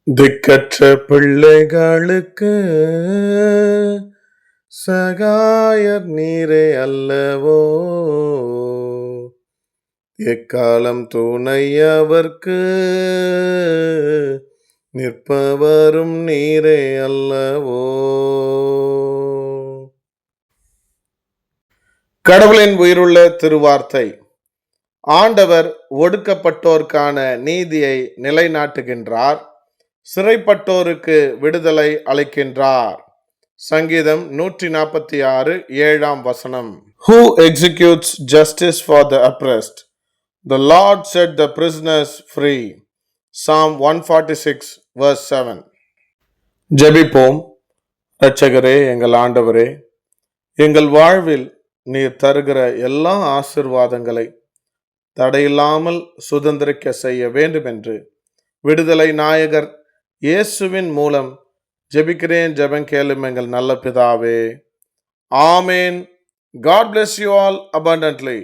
திக்கற்ற பிள்ளைகளுக்கு சகாயர் நீரே அல்லவோ, எக்காலம் துணை அவர்க்கு நிற்பவரும் நீரே அல்லவோ. கடவுளின் உயிருள்ள திருவார்த்தை. ஆண்டவர் ஒடுக்கப்பட்டோர்க்கான நீதியை நிலைநாட்டுகின்றார், சிறைப்பட்டோருக்கு விடுதலை அளிக்கின்றார். சங்கீதம் 146 7ஆம் வசனம். Who executes justice for the oppressed? The Lord set the prisoners free. Psalm 146 verse 7. ஜெபிப்போம். இரட்சகரே, எங்கள் ஆண்டவரே, எங்கள் வாழ்வில் நீர் தருகிற எல்லா ஆசீர்வாதங்களை தடையில்லாமல் சுதந்திரிக்க செய்ய வேண்டும் என்று விடுதலை நாயகர் இயேசுவின் மூலம் ஜெபிக்கிறேன். ஜெபம் கேளும் எங்கள் நல்ல பிதாவே. ஆமேன். God bless you all abundantly.